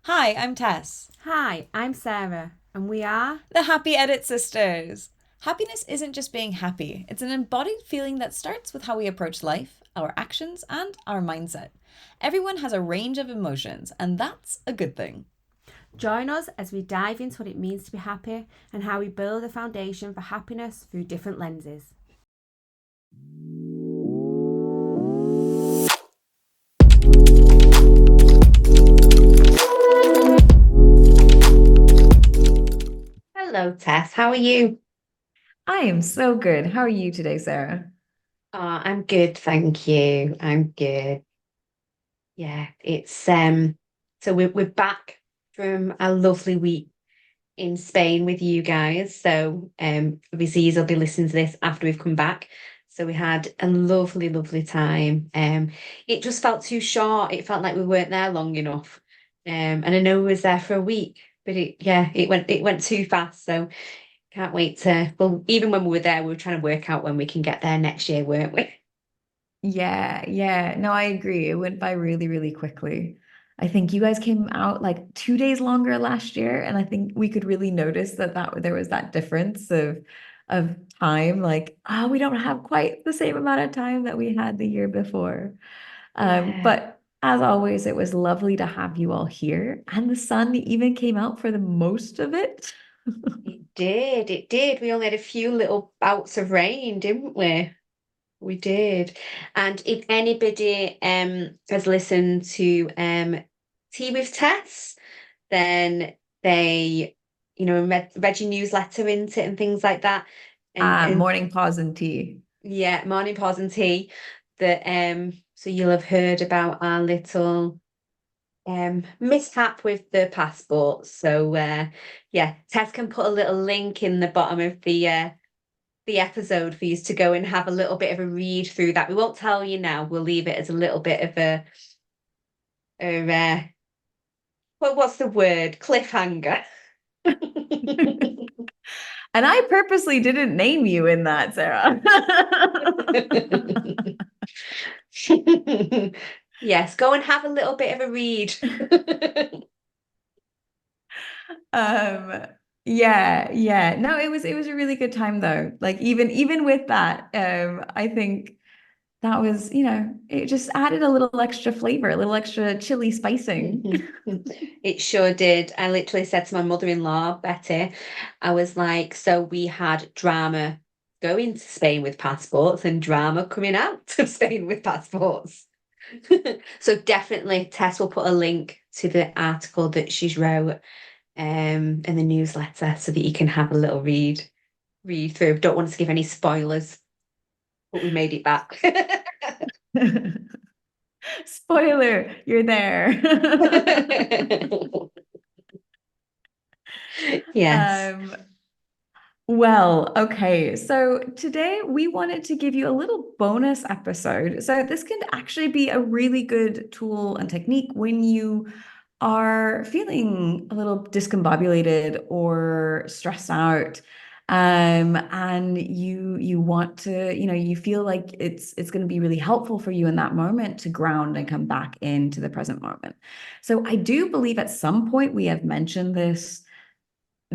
Hi, I'm Tess, Hi, I'm Sarah, and we are. the Happy Edit Sisters. Happiness isn't just being happy, it's an embodied feeling that starts with how we approach life, our actions, and our mindset. Everyone has a range of emotions, and that's a good thing. Join us as we dive into what it means to be happy and how we build a foundation for happiness through different lenses. Hello, Tess. How are you? I am so good. How are you today, Sarah? I'm good, thank you. I'm good. Yeah, it's so we're back from a lovely week in Spain with you guys. So obviously you'll be listening to this after we've come back. So we had a lovely, lovely time. It just felt too short. It felt like we weren't there long enough. And I know we was there for a week, but it went too fast. So can't wait to, well, even when we were there, we were trying to work out when we can get there next year, weren't we? Yeah, yeah. No, I agree. It went by really, really quickly. I think you guys came out like 2 days longer last year, and I think we could really notice that there was that difference of time. Like, oh, we don't have quite the same amount of time that we had the year before. Yeah, But as always, it was lovely to have you all here, and the sun even came out for the most of it. it did. It did. We only had a few little bouts of rain, didn't we? We did. And if anybody has listened to Tea with Tess, then they, read your newsletter into it and things like that. And Morning pause and tea. yeah, morning pause and tea. That so you'll have heard about our little mishap with the passport. So yeah, Tess can put a little link in the bottom of the episode for you to go and have a little bit of a read through that. We won't tell you now. We'll leave it as a little bit of a well, what's the word? Cliffhanger. And I purposely didn't name you in that, Sarah. Yes, go and have a little bit of a read. Um, yeah, yeah. No, it was a really good time though. Like even with that, I think that was, it just added a little extra flavor, a little extra chili spicing. It sure did. I literally said to my mother-in-law, Betty, I was like, so we had drama going to Spain with passports and drama coming out of Spain with passports. So definitely Tess will put a link to the article that she's wrote in the newsletter so that you can have a little read through. Don't want to give any spoilers, but we made it back. Spoiler, you're there. Yes. Um, Well, okay. So today we wanted to give you a little bonus episode. So this can actually be a really good tool and technique when you are feeling a little discombobulated or stressed out. And you want to, you feel like it's going to be really helpful for you in that moment to ground and come back into the present moment. So I do believe at some point we have mentioned this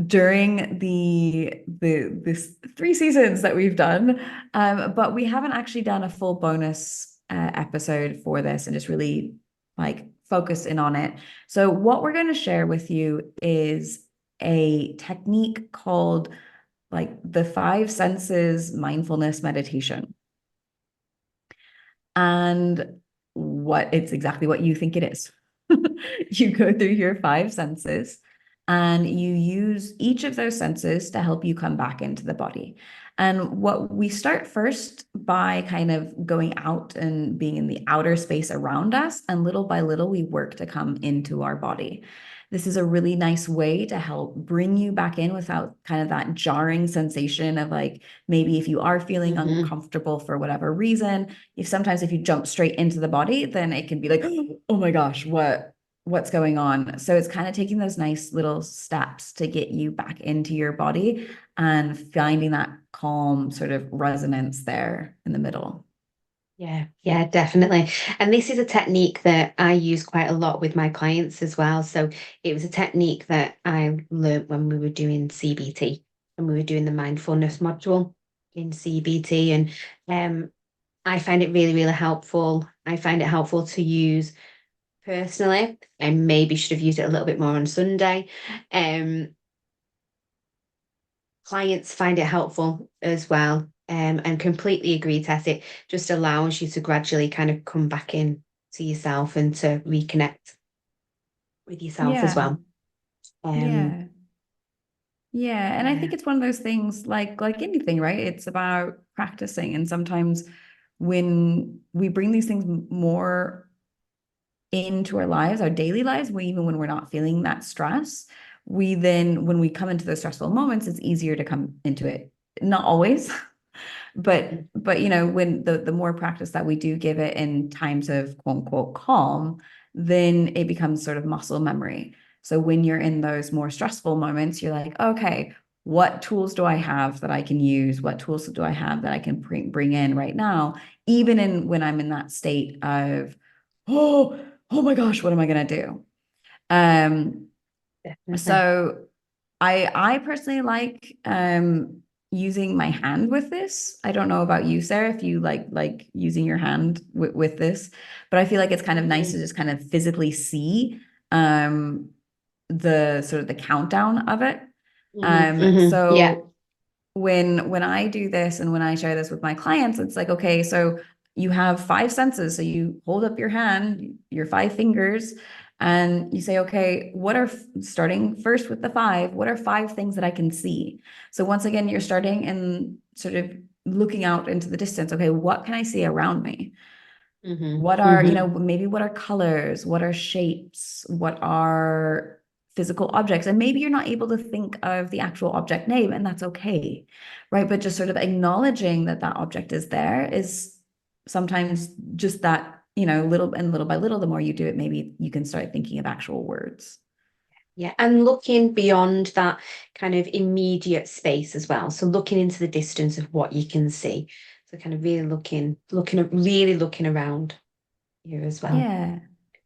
during the this 3 seasons that we've done, but we haven't actually done a full bonus episode for this and just really like focused in on it. So what we're going to share with you is a technique called like the five senses mindfulness meditation. And it's exactly what you think it is. You go through your five senses and you use each of those senses to help you come back into the body. And what we start first by kind of going out and being in the outer space around us, and little by little, we work to come into our body. This is a really nice way to help bring you back in without kind of that jarring sensation of like maybe if you are feeling Mhm. uncomfortable for whatever reason, if you jump straight into the body, then it can be like, oh my gosh, what's going on? So it's kind of taking those nice little steps to get you back into your body and finding that calm sort of resonance there in the middle. Yeah, definitely. And this is a technique that I use quite a lot with my clients as well. So it was a technique that I learned when we were doing CBT and we were doing the mindfulness module in CBT. And I find it really, really helpful. I find it helpful to use personally. I maybe should have used it a little bit more on Sunday. Um, Clients find it helpful as well. And completely agree, Tess. It just allows you to gradually kind of come back in to yourself and to reconnect with yourself as Yeah. well. Um, Yeah. Yeah, and I think yeah. it's one of those things like anything, right? It's about practicing. And sometimes when we bring these things more into our lives, our daily lives, even when we're not feeling that stress, we then, when we come into those stressful moments, it's easier to come into it. Not always, but when the more practice that we do give it in times of quote unquote calm, then it becomes sort of muscle memory. So when you're in those more stressful moments, you're like, okay, what tools do I have that I can use? What tools do I have that I can bring in right now, even in when I'm in that state of, oh my gosh, what am I gonna do? Um, Definitely. so I personally like using my hand with this. I don't know about you, Sarah, if you like using your hand with this, but I feel like it's kind of nice to Mhm, just kind of physically see um the sort of the countdown of it. yeah. So when I do this and when I share this with my clients, it's like, okay, so you have five senses. So you hold up your hand, your five fingers, and you say, okay, what are starting first with the five? What are five things that I can see? So once again, you're starting and sort of looking out into the distance. Okay, what can I see around me? What are, maybe what are colors? What are shapes? What are physical objects? And maybe you're not able to think of the actual object name, and that's okay, right? But just sort of acknowledging that that object is there is sometimes just that, little and little by little, the more you do it, maybe you can start thinking of actual words. Yeah, and looking beyond that kind of immediate space as well. So looking into the distance of what you can see. So kind of really really looking around you as well. Yeah.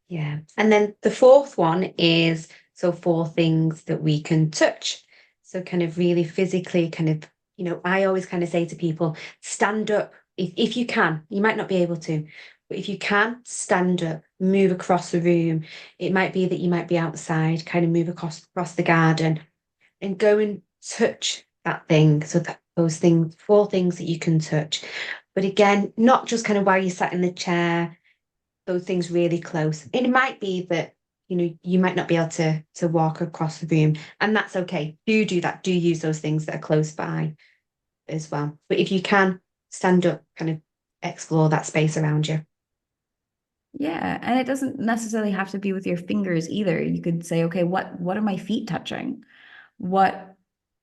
Yeah. And then the fourth one is so four things that we can touch. So kind of really physically kind of, I always kind of say to people, stand up if you can. You might not be able to, but if you can, stand up, move across the room. It might be that you might be outside, kind of move across the garden and go and touch that thing. So that those things, four things that you can touch. But again, not just kind of while you sat in the chair those things really close. It might be that you might not be able to walk across the room, and that's okay. Do that. Do use those things that are close by as well. But if you can stand up, kind of explore that space around you. Yeah, and it doesn't necessarily have to be with your fingers either. You could say, okay, what are my feet touching? What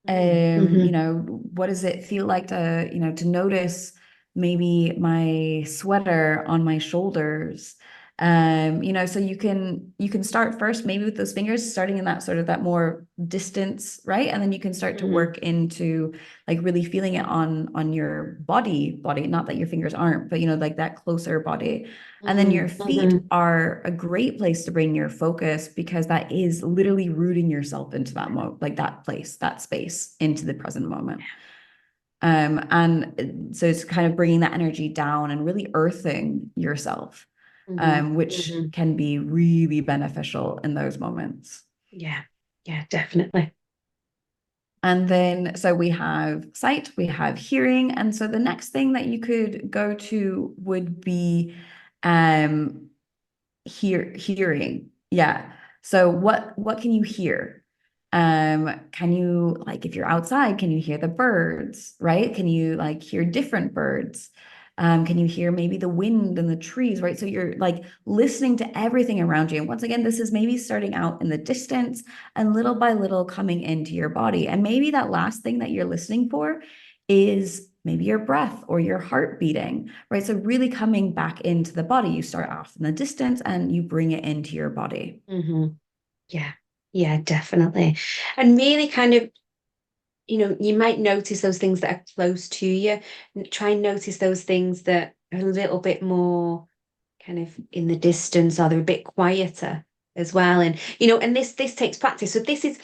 Mm-hmm. what does it feel like to, to notice maybe my sweater on my shoulders? So you can start first maybe with those fingers, starting in that sort of that more distance, right? And then you can start to Mm-hmm. work into like really feeling it on your body, not that your fingers aren't, but like that closer body. And then your Mm-hmm. feet Mm-hmm. are a great place to bring your focus because that is literally rooting yourself into that like that place, that space, into the present moment. And so it's kind of bringing that energy down and really earthing yourself, Mm-hmm. which Mm-hmm. can be really beneficial in those moments. Yeah. Yeah, definitely. And then, so we have sight, we have hearing. And so the next thing that you could go to would be um, hearing. Yeah. So what can you hear? Can you, like, if you're outside, can you hear the birds, right? Can you like hear different birds? Can you hear maybe the wind and the trees, right? So you're like listening to everything around you. And once again, this is maybe starting out in the distance and little by little coming into your body. And maybe that last thing that you're listening for is maybe your breath or your heart beating, right? So really coming back into the body. You start off in the distance and you bring it into your body. Mm-hmm. Yeah. Yeah, definitely. And really kind of you might notice those things that are close to you. Try and notice those things that a little bit more kind of in the distance, or they're a bit quieter as well. And, and this takes practice. So this is,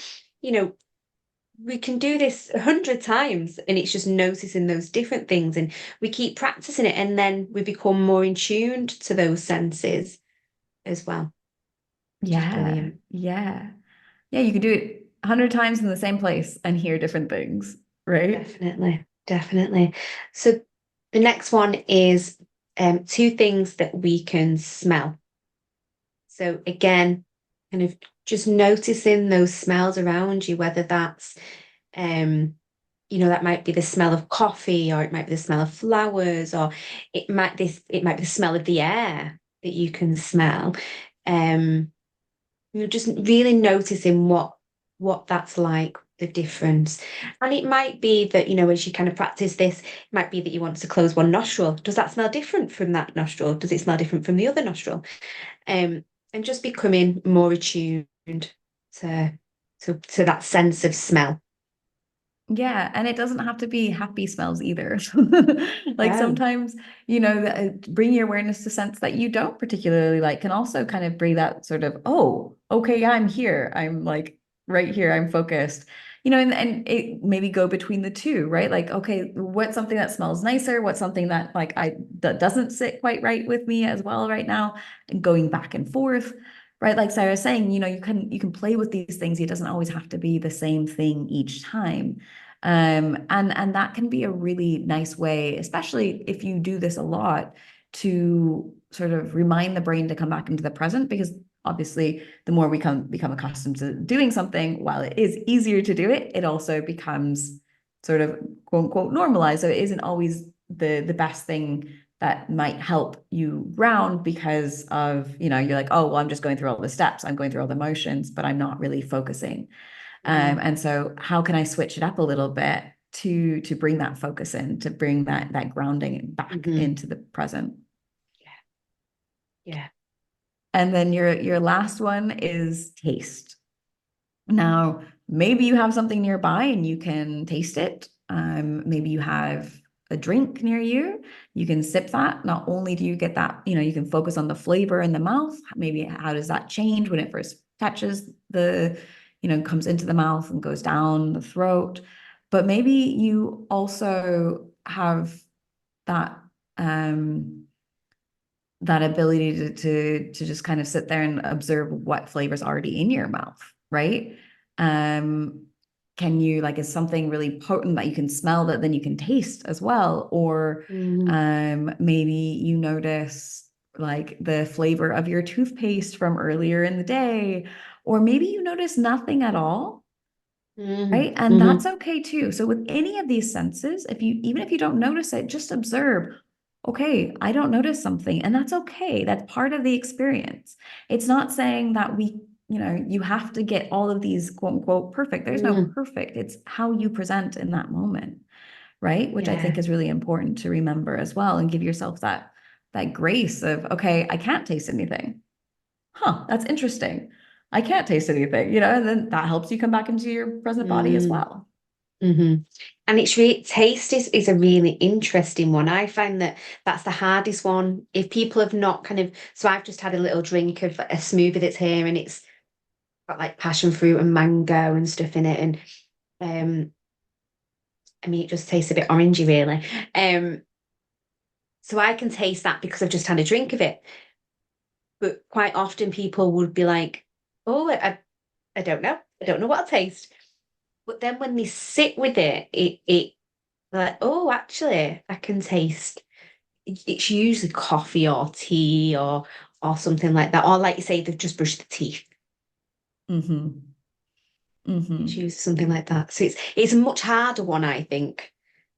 we can do this 100 times, and it's just noticing those different things, and we keep practicing it, and then we become more in tuned to those senses as well. Which is brilliant. Yeah. You can do it 100 times in the same place and hear different things, right? Definitely. So the next one is two things that we can smell. So again, kind of just noticing those smells around you, whether that's that might be the smell of coffee, or it might be the smell of flowers, or it might be the smell of the air that you can smell. Just really noticing what that's like, the difference. And it might be that, as you kind of practice this, it might be that you want to close one nostril. Does that smell different from that nostril? Does it smell different from the other nostril? And just becoming more attuned to that sense of smell. Yeah, and it doesn't have to be happy smells either. Like No. sometimes, bring your awareness to scents that you don't particularly like can also kind of bring that sort of, oh, okay, yeah, I'm here. I'm like right here. I'm focused. And it maybe go between the two, right? Like, okay, what's something that smells nicer? What's something that like that doesn't sit quite right with me as well right now? And going back and forth. Right, like Sarah was saying, you can play with these things. It doesn't always have to be the same thing each time. And that can be a really nice way, especially if you do this a lot, to sort of remind the brain to come back into the present, because obviously the more we become accustomed to doing something, while it is easier to do it, it also becomes sort of quote unquote normalized. So it isn't always the best thing that might help you ground, because of, you're like, oh, well, I'm just going through all the steps, I'm going through all the motions, but I'm not really focusing. And so how can I switch it up a little bit to bring that focus in, to bring that grounding back into the present? Yeah. And then your last one is taste. Now, maybe you have something nearby and you can taste it. Maybe you have a drink near you. You can sip that. Not only do you get that, you can focus on the flavor in the mouth. Maybe how does that change when it first touches comes into the mouth and goes down the throat. But maybe you also have that that ability to just kind of sit there and observe what flavor's already in your mouth, right? Can you, like, is something really potent that you can smell that then you can taste as well? Or maybe you notice like the flavor of your toothpaste from earlier in the day, or maybe you notice nothing at all, right? And that's okay too. So with any of these senses, even if you don't notice it, just observe, okay, I don't notice something, and that's okay. That's part of the experience. It's not saying that you have to get all of these quote unquote perfect. There's no perfect. It's how you present in that moment, right? Which I think is really important to remember as well, and give yourself that grace of, okay, I can't taste anything. Huh, that's interesting. I can't taste anything, and then that helps you come back into your present body as well. And it's taste is a really interesting one. I find that's the hardest one. If people have not so I've just had a little drink of a smoothie that's here, and it's got like passion fruit and mango and stuff in it, and I mean, it just tastes a bit orangey, really. So I can taste that because I've just had a drink of it. But quite often people would be like, oh, I don't know. I don't know what I'll taste. But then when they sit with it like, oh, actually, I can taste. It's usually coffee or tea or something like that. Or like you say, they've just brushed the teeth. It's usually something like that. So it's a much harder one, I think.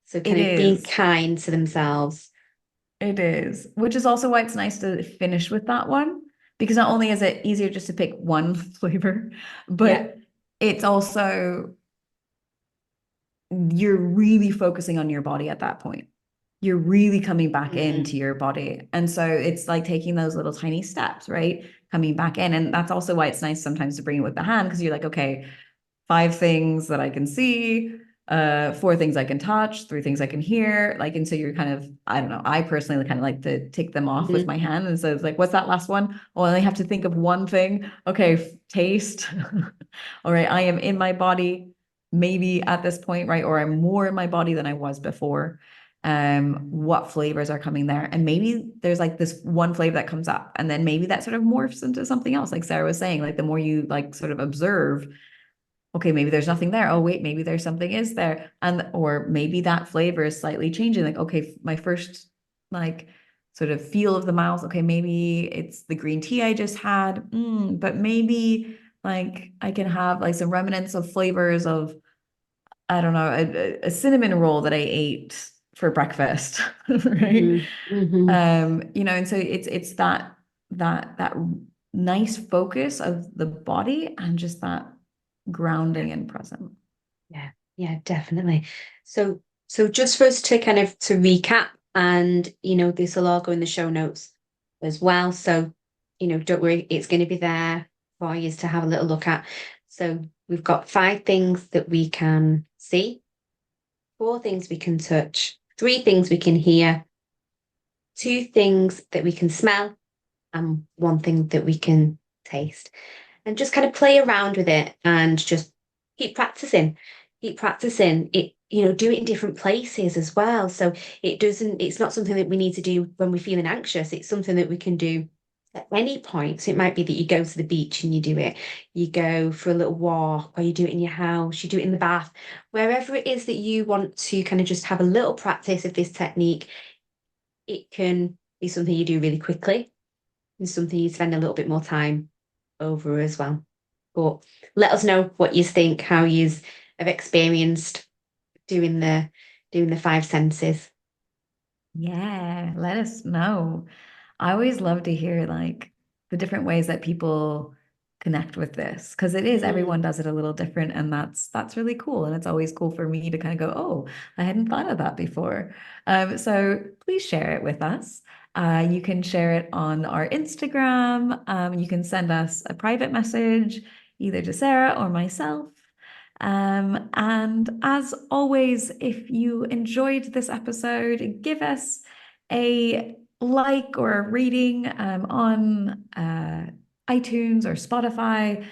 So kind of being kind to themselves. It is, which is also why it's nice to finish with that one, because not only is it easier just to pick one flavor, but it's also, you're really focusing on your body at that point. You're really coming back into your body. And so it's like taking those little tiny steps, right? Coming back in. And that's also why it's nice sometimes to bring it with the hand, because you're like, okay, 5 things that I can see. 4 things I can touch, 3 things I can hear. Like, and so you're kind of, I don't know, I personally kind of like to tick them off with my hand. And so it's like, what's that last one? Oh, I only have to think of one thing. Okay, taste. All right, I am in my body, maybe at this point, right? Or I'm more in my body than I was before. What flavors are coming there? And maybe there's like this one flavor that comes up, and then maybe that sort of morphs into something else. Like Sarah was saying, like the more you like sort of observe, okay, maybe there's nothing there. Oh, wait, maybe there's something is there. And, or maybe that flavor is slightly changing. Like, okay, my first like sort of feel of the mouth. Okay, maybe it's the green tea I just had, but maybe like I can have like some remnants of flavors of, I don't know, a cinnamon roll that I ate for breakfast, right? And so it's that nice focus of the body and just that grounding and present. Yeah, definitely. So just for us to kind of to recap, and this will all go in the show notes as well. So, don't worry, it's going to be there for you to have a little look at. So we've got 5 things that we can see, 4 things we can touch, 3 things we can hear, 2 things that we can smell, and 1 thing that we can taste. And just kind of play around with it and just keep practicing it, do it in different places as well. So it's not something that we need to do when we're feeling anxious. It's something that we can do at any point. So it might be that you go to the beach and you do it, you go for a little walk, or you do it in your house, you do it in the bath, wherever it is that you want to kind of just have a little practice of this technique. It can be something you do really quickly and something you spend a little bit more time over as well. But let us know what you think, how you have experienced doing the 5 senses. Yeah, let us know. I always love to hear like the different ways that people connect with this, because it is everyone does it a little different, and that's really cool. And it's always cool for me to kind of go, oh, I hadn't thought of that before. So please share it with us. You can share it on our Instagram. You can send us a private message either to Sarah or myself. And as always, if you enjoyed this episode, give us a like or a rating on iTunes or Spotify.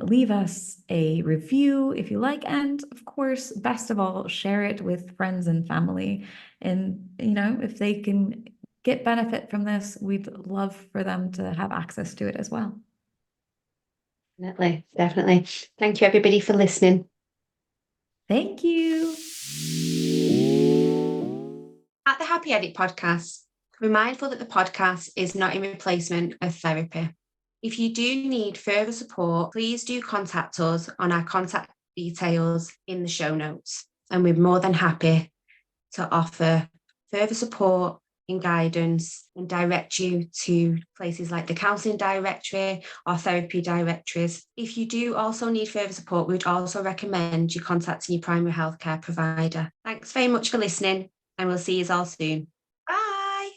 Leave us a review if you like. And of course, best of all, share it with friends and family. And, if they can get benefit from this, we'd love for them to have access to it as well. Definitely. Thank you, everybody, for listening. Thank you. At the Happy Edit podcast, we're mindful that the podcast is not a replacement of therapy. If you do need further support, please do contact us on our contact details in the show notes. And we're more than happy to offer further support and guidance and direct you to places like the counselling directory or therapy directories. If you do also need further support, we would also recommend you contacting your primary healthcare provider. Thanks very much for listening, and we'll see you all soon. Bye.